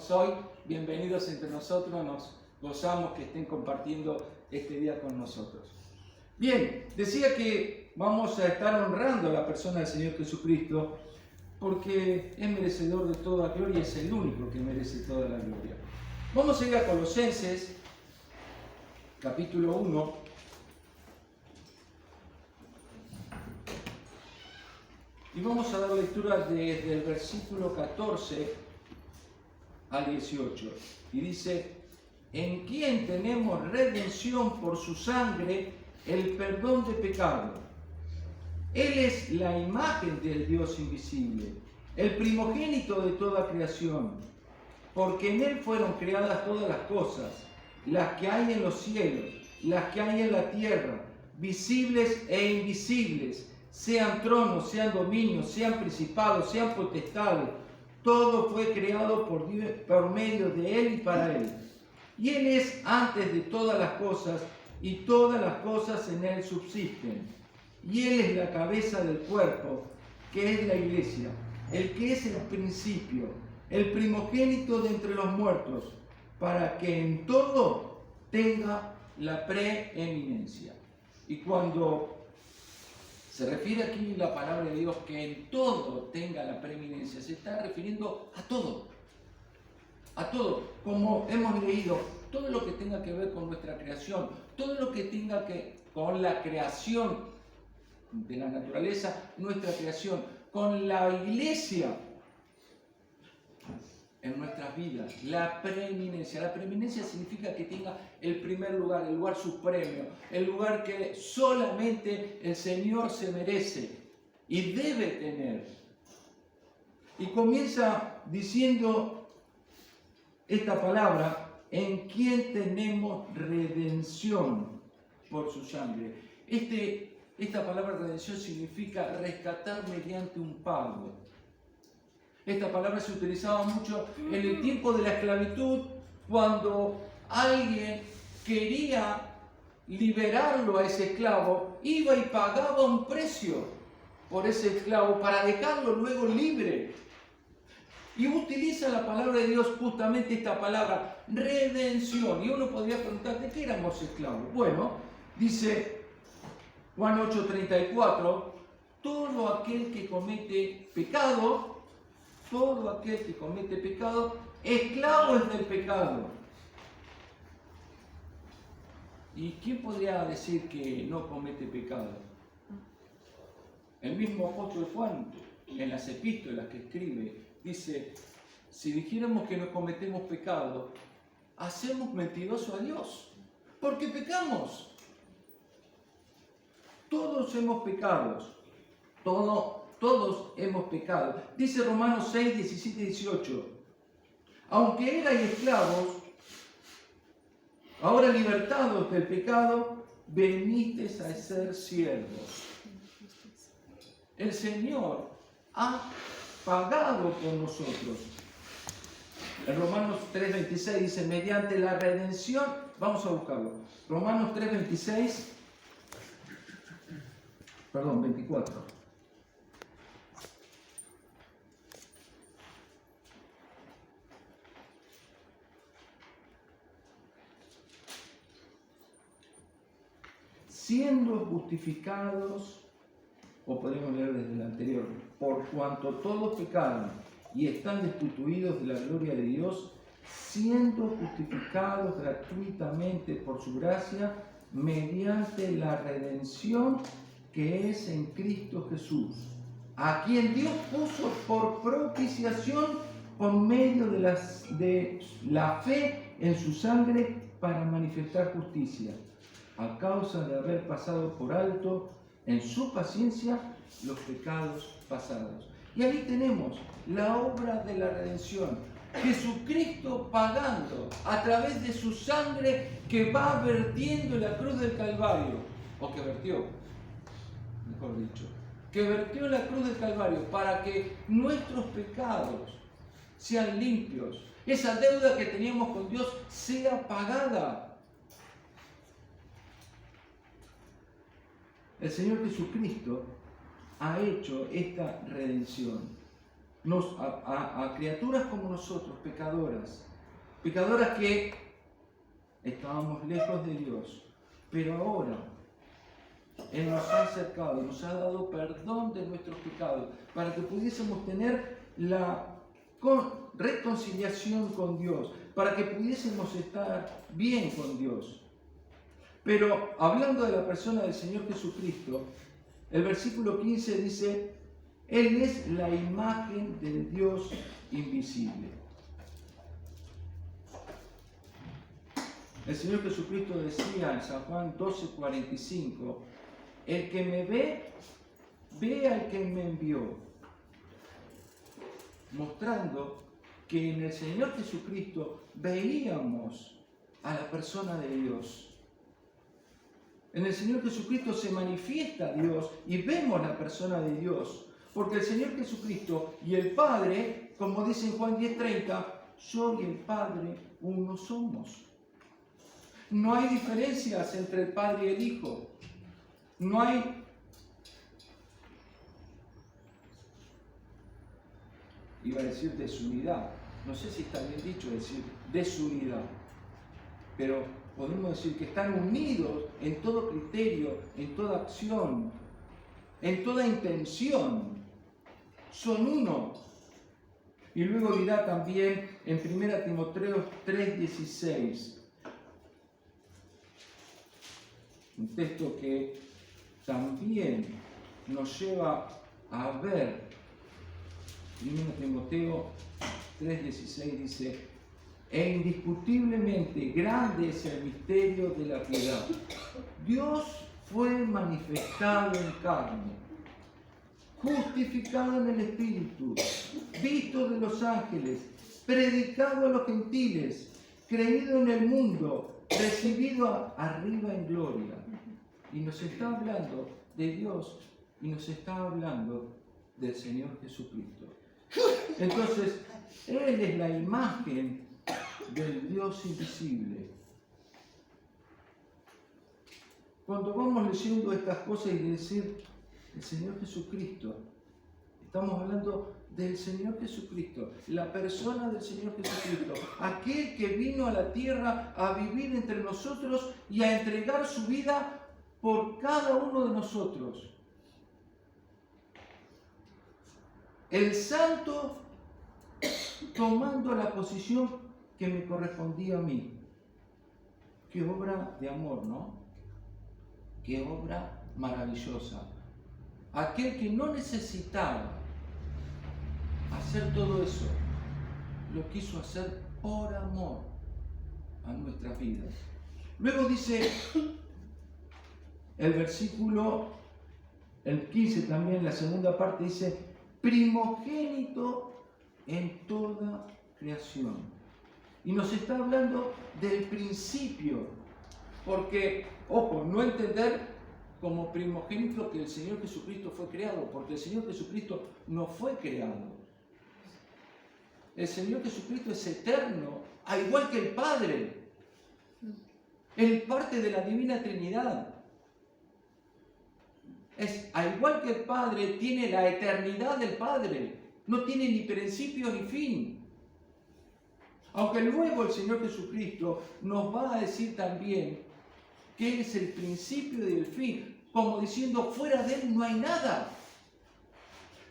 tenemos hoy. Bienvenidos entre nosotros, nos gozamos que estén compartiendo este día con nosotros. Bien, decía que vamos a estar honrando a la persona del Señor Jesucristo porque es merecedor de toda gloria, es el único que merece toda la gloria. Vamos a ir a Colosenses, capítulo 1. Y vamos a dar lectura desde el versículo 14 al 18. Y dice: en quien tenemos redención por su sangre, el perdón de pecado. Él es la imagen del Dios invisible, el primogénito de toda creación, porque en Él fueron creadas todas las cosas, las que hay en los cielos, las que hay en la tierra, visibles e invisibles, sean tronos, sean dominios, sean principados, sean potestades. Todo fue creado por Dios, por medio de Él y para Él. Y Él es antes de todas las cosas, y todas las cosas en Él subsisten. Y Él es la cabeza del cuerpo, que es la iglesia, el que es el principio, el primogénito de entre los muertos, para que en todo tenga la preeminencia. Y cuando se refiere aquí la palabra de Dios que en todo tenga la preeminencia, se está refiriendo a todo. A todo, como hemos leído, todo lo que tenga que ver con nuestra creación, todo lo que tenga que ver con la creación de la naturaleza, nuestra creación, con la iglesia en nuestras vidas, la preeminencia. La preeminencia significa que tenga el primer lugar, el lugar supremo, el lugar que solamente el Señor se merece y debe tener. Y comienza diciendo esta palabra: en quien tenemos redención por su sangre. Esta palabra redención significa rescatar mediante un pago. Esta palabra se utilizaba mucho en el tiempo de la esclavitud, cuando alguien quería liberarlo a ese esclavo, iba y pagaba un precio por ese esclavo para dejarlo luego libre. Y utiliza la palabra de Dios justamente esta palabra, redención. Y uno podría preguntar, ¿de qué éramos esclavos? Bueno, dice Juan 8:34, todo aquel que comete pecado, esclavo es del pecado. ¿Y quién podría decir que no comete pecado? El mismo apóstol Juan, en las epístolas que escribe, dice: si dijéramos que no cometemos pecado, hacemos mentiroso a Dios, porque pecamos. Todos hemos pecado. Todos hemos pecado. Dice Romanos 6, 17 y 18. Aunque erais esclavos, ahora libertados del pecado, venisteis a ser siervos. El Señor ha pagado por nosotros. En Romanos 3:26 dice: mediante la redención, vamos a buscarlo. Romanos 24. Siendo justificados, o podemos leer desde el anterior, por cuanto todos pecaron y están destituidos de la gloria de Dios, siendo justificados gratuitamente por su gracia, mediante la redención que es en Cristo Jesús, a quien Dios puso por propiciación por medio de la fe en su sangre, para manifestar justicia, a causa de haber pasado por alto en su paciencia los pecados pasados. Y ahí tenemos la obra de la redención. Jesucristo pagando a través de su sangre, que va vertiendo en la cruz del Calvario, o que vertió, mejor dicho, que vertió en la cruz del Calvario para que nuestros pecados sean limpios. Esa deuda que teníamos con Dios sea pagada. El Señor Jesucristo ha hecho esta redención. a criaturas como nosotros, pecadoras que estábamos lejos de Dios, pero ahora Él nos ha acercado, nos ha dado perdón de nuestros pecados, para que pudiésemos tener la reconciliación con Dios, para que pudiésemos estar bien con Dios. Pero hablando de la persona del Señor Jesucristo, el versículo 15 dice: Él es la imagen del Dios invisible. El Señor Jesucristo decía en San Juan 12:45: el que me ve, ve al que me envió. Mostrando que en el Señor Jesucristo veíamos a la persona de Dios. En el Señor Jesucristo se manifiesta Dios y vemos la persona de Dios. Porque el Señor Jesucristo y el Padre, como dice en Juan 10:30, yo y el Padre uno somos. No hay diferencias entre el Padre y el Hijo. No hay... Iba a decir desunidad. No sé si está bien dicho decir desunidad. Pero podemos decir que están unidos en todo criterio, en toda acción, en toda intención. Son uno. Y luego dirá también en 1 Timoteo 3:16, un texto que también nos lleva a ver. 1 Timoteo 3:16 dice: e indiscutiblemente grande es el misterio de la piedad. Dios fue manifestado en carne, justificado en el Espíritu, visto de los ángeles, predicado a los gentiles, creído en el mundo, recibido arriba en gloria. Y nos está hablando de Dios y nos está hablando del Señor Jesucristo. Entonces, Él es la imagen del Dios invisible. Cuando vamos leyendo estas cosas y decir el Señor Jesucristo, estamos hablando del Señor Jesucristo, la persona del Señor Jesucristo, aquel que vino a la tierra a vivir entre nosotros y a entregar su vida por cada uno de nosotros. El santo tomando la posición que me correspondía a mí. Qué obra de amor, ¿no? Qué obra maravillosa. Aquel que no necesitaba hacer todo eso, lo quiso hacer por amor a nuestras vidas. Luego dice el versículo, el 15 también, la segunda parte dice: primogénito en toda creación. Y nos está hablando del principio, porque, ojo, no entender como primogénito que el Señor Jesucristo fue creado, porque el Señor Jesucristo no fue creado. El Señor Jesucristo es eterno, al igual que el Padre. Él parte de la Divina Trinidad. Al igual que el Padre, tiene la eternidad del Padre. No tiene ni principio ni fin. Aunque luego el Señor Jesucristo nos va a decir también que Él es el principio y el fin, como diciendo, fuera de Él no hay nada.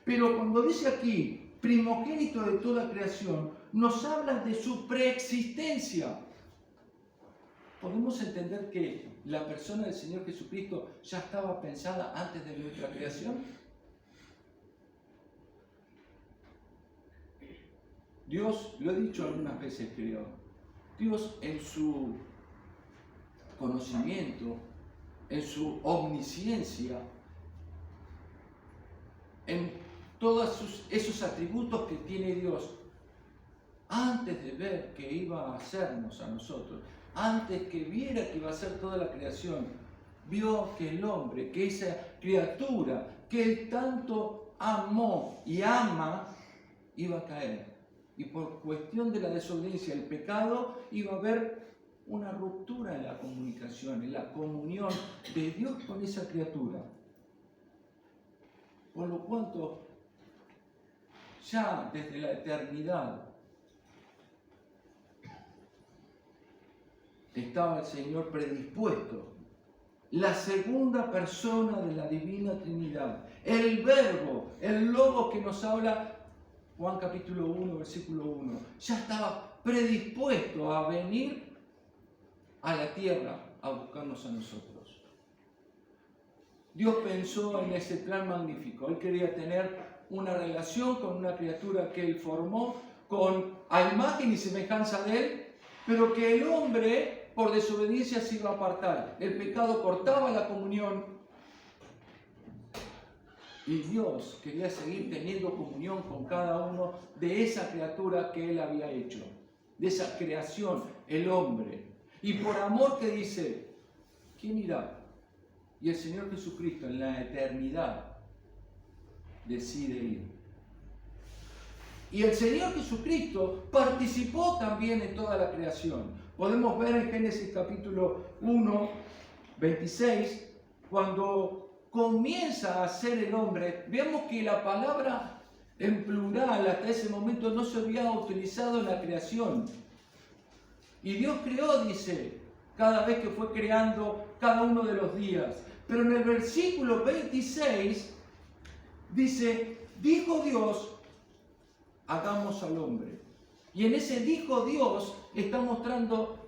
Pero cuando dice aquí, primogénito de toda creación, nos habla de su preexistencia. ¿Podemos entender que la persona del Señor Jesucristo ya estaba pensada antes de nuestra creación? Dios, lo he dicho algunas veces creo, Dios en su conocimiento, en su omnisciencia, en todos esos atributos que tiene Dios, antes de ver que iba a hacernos a nosotros, antes que viera que iba a hacer toda la creación, vio que el hombre, que esa criatura que Él tanto amó y ama, iba a caer. Y por cuestión de la desobediencia, el pecado, iba a haber una ruptura en la comunicación, en la comunión de Dios con esa criatura. Por lo cuanto, ya desde la eternidad estaba el Señor predispuesto. La segunda persona de la Divina Trinidad, el Verbo, el Logos que nos habla Juan capítulo 1, versículo 1, ya estaba predispuesto a venir a la tierra a buscarnos a nosotros. Dios pensó en ese plan magnífico. Él quería tener una relación con una criatura que Él formó a imagen y semejanza de Él, pero que el hombre por desobediencia se iba a apartar. El pecado cortaba la comunión y Dios quería seguir teniendo comunión con cada uno de esa criatura que Él había hecho, de esa creación, el hombre. Y por amor que dice, ¿quién irá? Y el Señor Jesucristo en la eternidad decide ir. Y el Señor Jesucristo participó también en toda la creación. Podemos ver en Génesis capítulo 1, 26, cuando comienza a ser el hombre, vemos que la palabra en plural hasta ese momento no se había utilizado en la creación. Y Dios creó, dice, cada vez que fue creando cada uno de los días. Pero en el versículo 26 dice, dijo Dios, hagamos al hombre. Y en ese dijo Dios está mostrando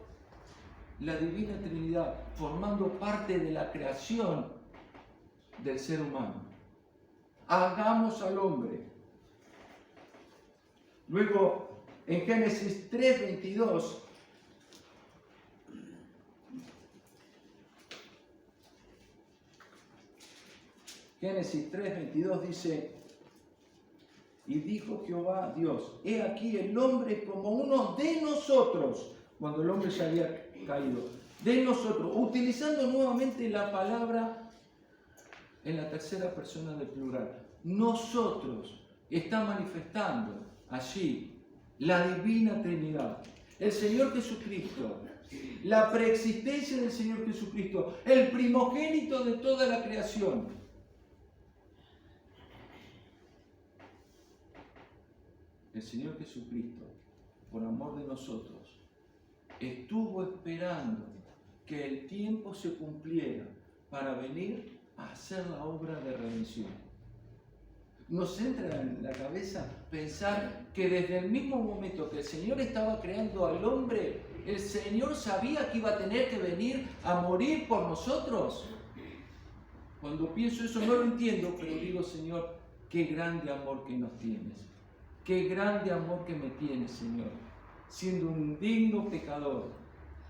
la Divina Trinidad, formando parte de la creación del ser humano. Hagamos al hombre. Luego, en Génesis 3:22, Génesis 3:22 dice, y dijo Jehová Dios, he aquí el hombre como uno de nosotros, cuando el hombre ya había caído, de nosotros, utilizando nuevamente la palabra en la tercera persona del plural. Nosotros, está manifestando allí la Divina Trinidad, el Señor Jesucristo, la preexistencia del Señor Jesucristo, el primogénito de toda la creación. El Señor Jesucristo, por amor de nosotros, estuvo esperando que el tiempo se cumpliera para venir a hacer la obra de redención. Nos entra en la cabeza pensar que desde el mismo momento que el Señor estaba creando al hombre, el Señor sabía que iba a tener que venir a morir por nosotros. Cuando pienso eso no lo entiendo, pero digo, Señor, qué grande amor que nos tienes. Qué grande amor que me tienes, Señor. Siendo un digno pecador,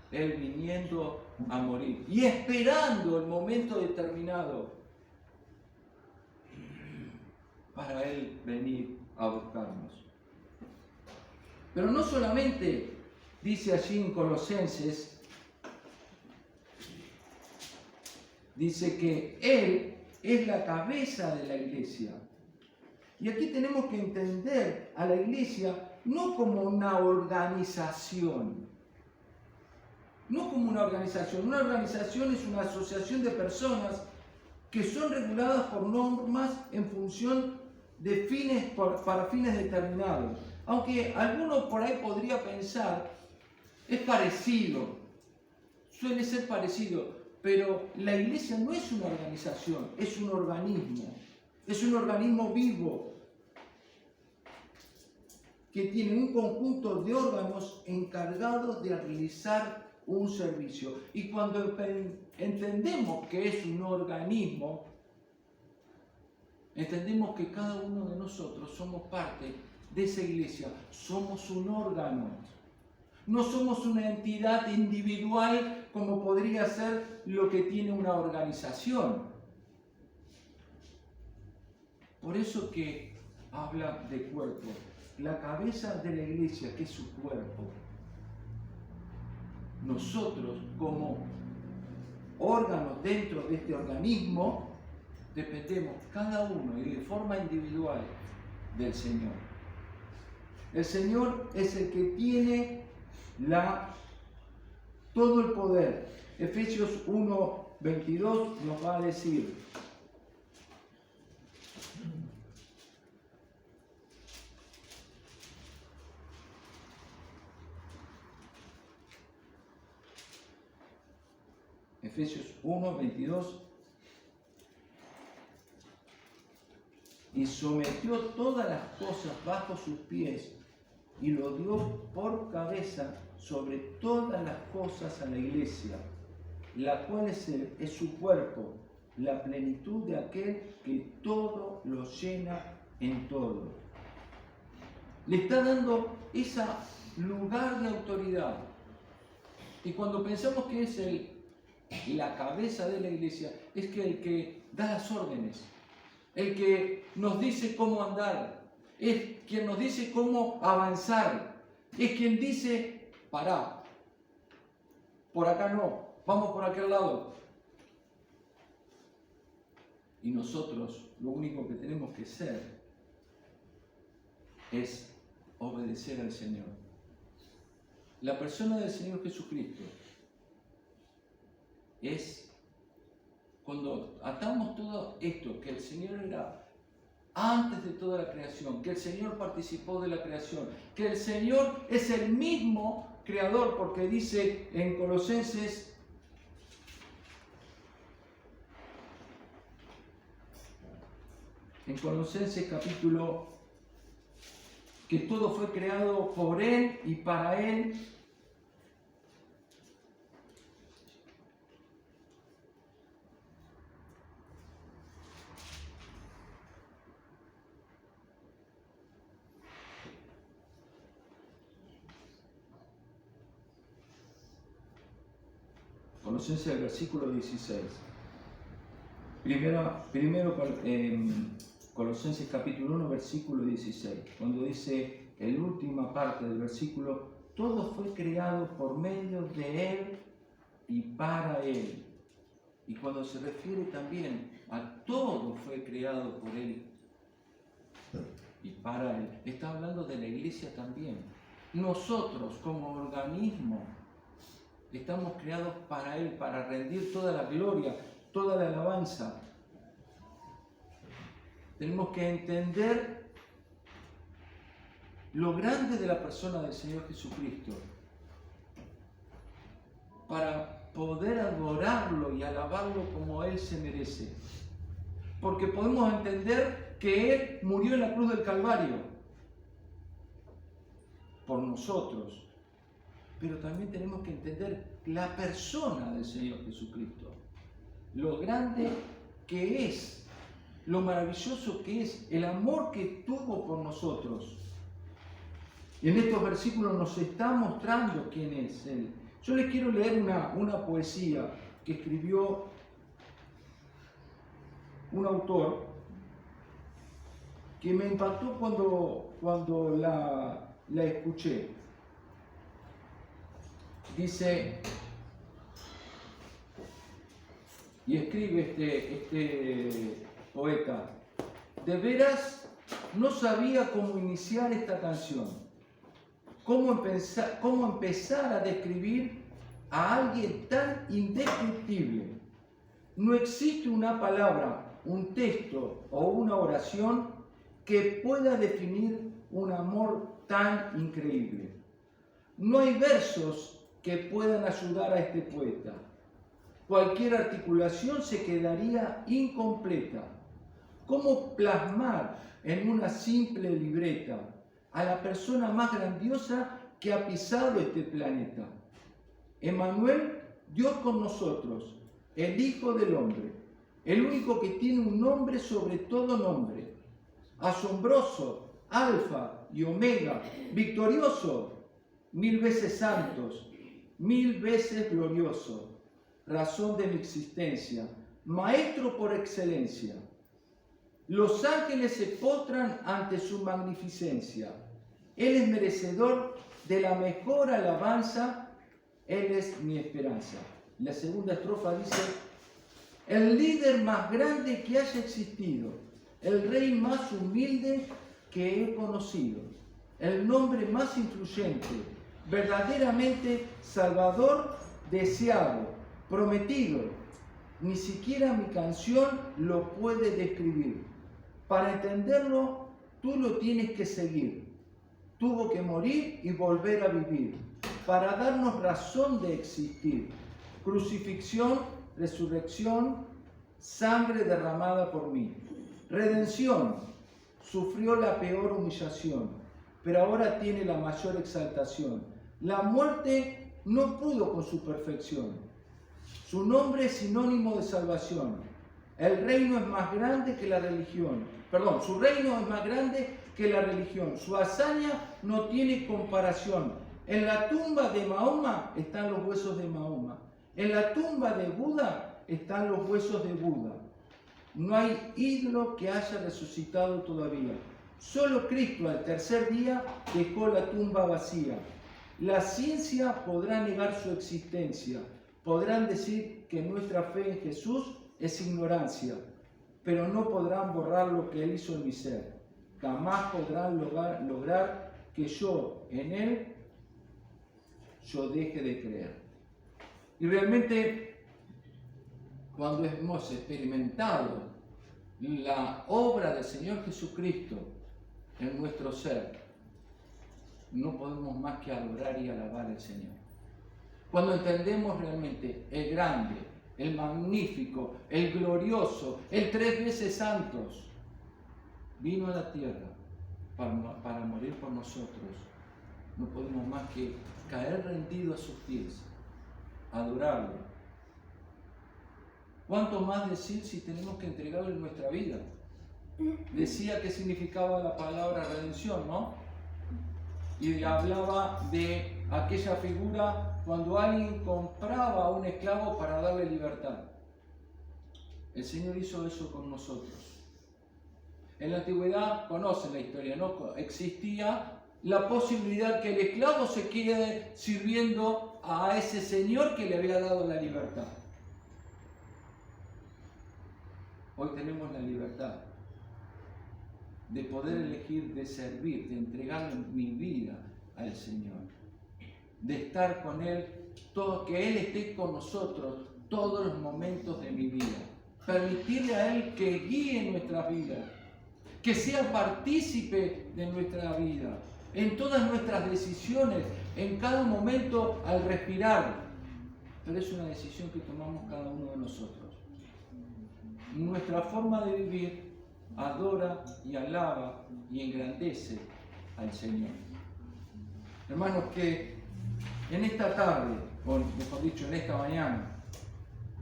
Él viniendo a morir y esperando el momento determinado para Él venir a buscarnos. Pero no solamente dice allí en Colosenses, dice que Él es la cabeza de la iglesia. Y aquí tenemos que entender a la iglesia no como una organización. No como una organización. Una organización es una asociación de personas que son reguladas por normas en función de fines, para fines determinados. Aunque alguno por ahí podría pensar, es parecido, suele ser parecido, pero la iglesia no es una organización, es un organismo. Es un organismo vivo que tiene un conjunto de órganos encargados de realizar un servicio. Y cuando entendemos que es un organismo, entendemos que cada uno de nosotros somos parte de esa iglesia, somos un órgano. No somos una entidad individual como podría ser lo que tiene una organización. Por eso que habla de cuerpo. La cabeza de la iglesia, que es su cuerpo. Nosotros, como órganos dentro de este organismo, dependemos cada uno y de forma individual del Señor. El Señor es el que tiene todo el poder. Efesios 1:22 nos va a decir: Efesios 1, 22. Y sometió todas las cosas bajo sus pies y lo dio por cabeza sobre todas las cosas a la iglesia, la cual es su cuerpo, la plenitud de aquel que todo lo llena en todo. Le está dando ese lugar de autoridad. Y cuando pensamos que es la cabeza de la iglesia, es que el que da las órdenes, el que nos dice cómo andar, es quien nos dice cómo avanzar, es quien dice, pará, por acá no, vamos por aquel lado. Y nosotros lo único que tenemos que hacer es obedecer al Señor. La persona del Señor Jesucristo es, cuando atamos todo esto, que el Señor era antes de toda la creación, que el Señor participó de la creación, que el Señor es el mismo creador, porque dice en Colosenses capítulo, que todo fue creado por Él y para Él. Colosenses, el versículo 16. Primero Colosenses capítulo 1, versículo 16, cuando dice en la última parte del versículo, todo fue creado por medio de Él y para Él. Y cuando se refiere también a todo fue creado por Él y para Él, está hablando de la iglesia también. Nosotros como organismo estamos creados para Él, para rendir toda la gloria, toda la alabanza. Tenemos que entender lo grande de la persona del Señor Jesucristo para poder adorarlo y alabarlo como Él se merece. Porque podemos entender que Él murió en la cruz del Calvario por nosotros, pero también tenemos que entender la persona del Señor Jesucristo, lo grande que es, lo maravilloso que es, el amor que tuvo por nosotros. Y en estos versículos nos está mostrando quién es Él. Yo les quiero leer una poesía que escribió un autor que me impactó cuando la escuché. Dice, y escribe este poeta, de veras no sabía cómo iniciar esta canción, cómo empezar a describir a alguien tan indescriptible. No existe una palabra, un texto o una oración que pueda definir un amor tan increíble. No hay versos que puedan ayudar a este poeta. Cualquier articulación se quedaría incompleta. ¿Cómo plasmar en una simple libreta a la persona más grandiosa que ha pisado este planeta? Emmanuel, Dios con nosotros, el Hijo del Hombre, el único que tiene un nombre sobre todo nombre, asombroso, Alfa y Omega, victorioso, 1000 veces santos, 1000 veces glorioso, razón de mi existencia, maestro por excelencia. Los ángeles se postran ante su magnificencia. Él es merecedor de la mejor alabanza, Él es mi esperanza. La segunda estrofa dice, el líder más grande que haya existido, el rey más humilde que he conocido, el nombre más influyente, verdaderamente salvador, deseado, prometido. Ni siquiera mi canción lo puede describir. Para entenderlo, tú lo tienes que seguir. Tuvo que morir y volver a vivir, para darnos razón de existir. Crucifixión, resurrección, sangre derramada por mí. Redención, sufrió la peor humillación, pero ahora tiene la mayor exaltación. La muerte no pudo con su perfección. Su nombre es sinónimo de salvación. El reino es más grande que la religión. Perdón, su reino es más grande que la religión. Su hazaña no tiene comparación. En la tumba de Mahoma están los huesos de Mahoma. En la tumba de Buda están los huesos de Buda. No hay ídolo que haya resucitado todavía. Solo Cristo al tercer día dejó la tumba vacía. La ciencia podrá negar su existencia. Podrán decir que nuestra fe en Jesús es ignorancia, pero no podrán borrar lo que Él hizo en mi ser. Jamás podrán lograr que yo en Él yo deje de creer. Y realmente, cuando hemos experimentado la obra del Señor Jesucristo en nuestro ser, no podemos más que adorar y alabar al Señor. Cuando entendemos realmente el grande, el magnífico, el glorioso, el 3 veces santos, vino a la tierra para morir por nosotros, no podemos más que caer rendidos a sus pies, adorarlo. ¿Cuánto más decir si tenemos que entregarle nuestra vida? Decía que significaba la palabra redención, ¿no? Y hablaba de aquella figura cuando alguien compraba a un esclavo para darle libertad. El Señor hizo eso con nosotros. En la antigüedad, conocen la historia, ¿no? Existía la posibilidad que el esclavo se quede sirviendo a ese señor que le había dado la libertad. Hoy tenemos la libertad de poder elegir, de servir, de entregar mi vida al Señor, de estar con Él, que Él esté con nosotros todos los momentos de mi vida, permitirle a Él que guíe nuestras vidas, que sea partícipe de nuestra vida, en todas nuestras decisiones, en cada momento al respirar. Pero es una decisión que tomamos cada uno de nosotros. Nuestra forma de vivir adora y alaba y engrandece al Señor. Hermanos, que en esta tarde, o mejor dicho, en esta mañana,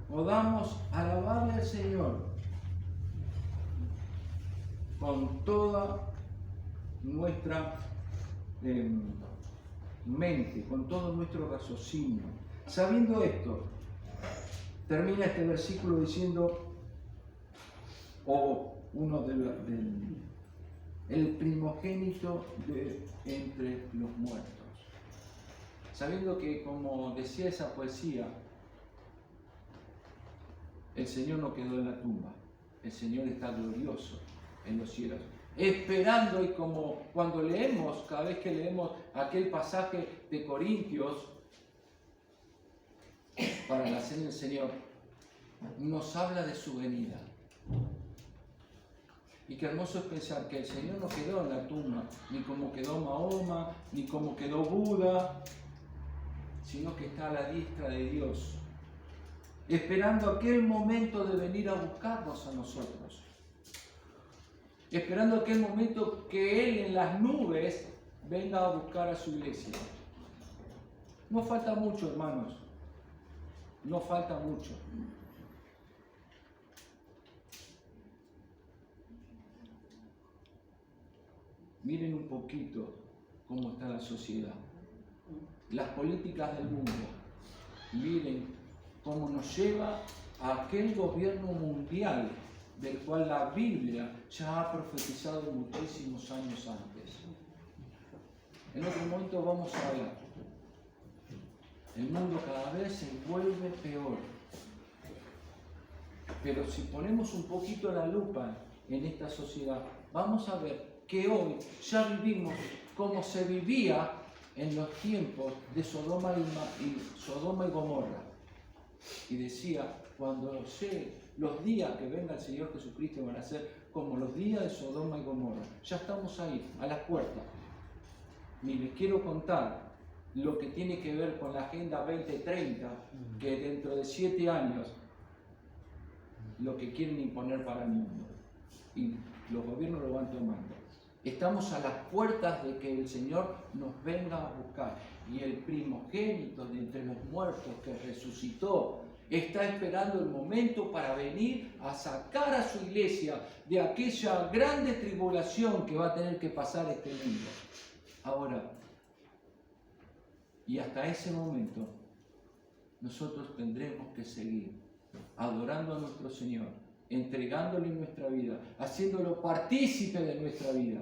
podamos alabarle al Señor con toda nuestra mente, con todo nuestro raciocinio. Sabiendo esto, termina este versículo diciendo, el primogénito de entre los muertos. Sabiendo que, como decía esa poesía, el Señor no quedó en la tumba, el Señor está glorioso en los cielos, esperando, y como cuando leemos, cada vez que leemos aquel pasaje de Corintios, para la cena del Señor, nos habla de su venida. Y qué hermoso es pensar que el Señor no quedó en la tumba, ni como quedó Mahoma, ni como quedó Buda, sino que está a la diestra de Dios, esperando aquel momento de venir a buscarnos a nosotros, esperando aquel momento que Él en las nubes venga a buscar a su iglesia. No falta mucho, hermanos, no falta mucho. Miren un poquito cómo está la sociedad, las políticas del mundo. Miren cómo nos lleva a aquel gobierno mundial del cual la Biblia ya ha profetizado muchísimos años antes. En otro momento vamos a ver. El mundo cada vez se vuelve peor. Pero si ponemos un poquito la lupa en esta sociedad, vamos a ver que hoy ya vivimos como se vivía en los tiempos de Sodoma y Gomorra. Y decía, cuando los días que venga el Señor Jesucristo van a ser como los días de Sodoma y Gomorra. Ya estamos ahí, a las puertas. Y les quiero contar lo que tiene que ver con la Agenda 2030, que dentro de 7 años lo que quieren imponer para el mundo. Y los gobiernos lo van tomando. Estamos a las puertas de que el Señor nos venga a buscar. Y el primogénito de entre los muertos que resucitó está esperando el momento para venir a sacar a su iglesia de aquella grande tribulación que va a tener que pasar este mundo. Ahora, y hasta ese momento, nosotros tendremos que seguir adorando a nuestro Señor, entregándole nuestra vida, haciéndolo partícipe de nuestra vida.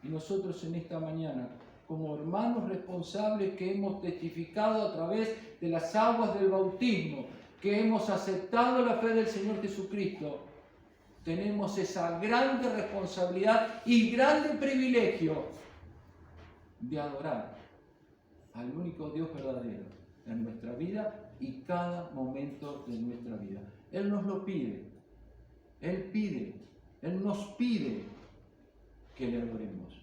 Y nosotros en esta mañana, como hermanos responsables que hemos testificado a través de las aguas del bautismo, que hemos aceptado la fe del Señor Jesucristo, tenemos esa grande responsabilidad y grande privilegio de adorar al único Dios verdadero en nuestra vida y cada momento de nuestra vida. Él nos lo pide. Él nos pide que le adoremos.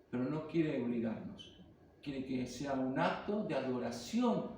Pero no quiere obligarnos. Quiere que sea un acto de adoración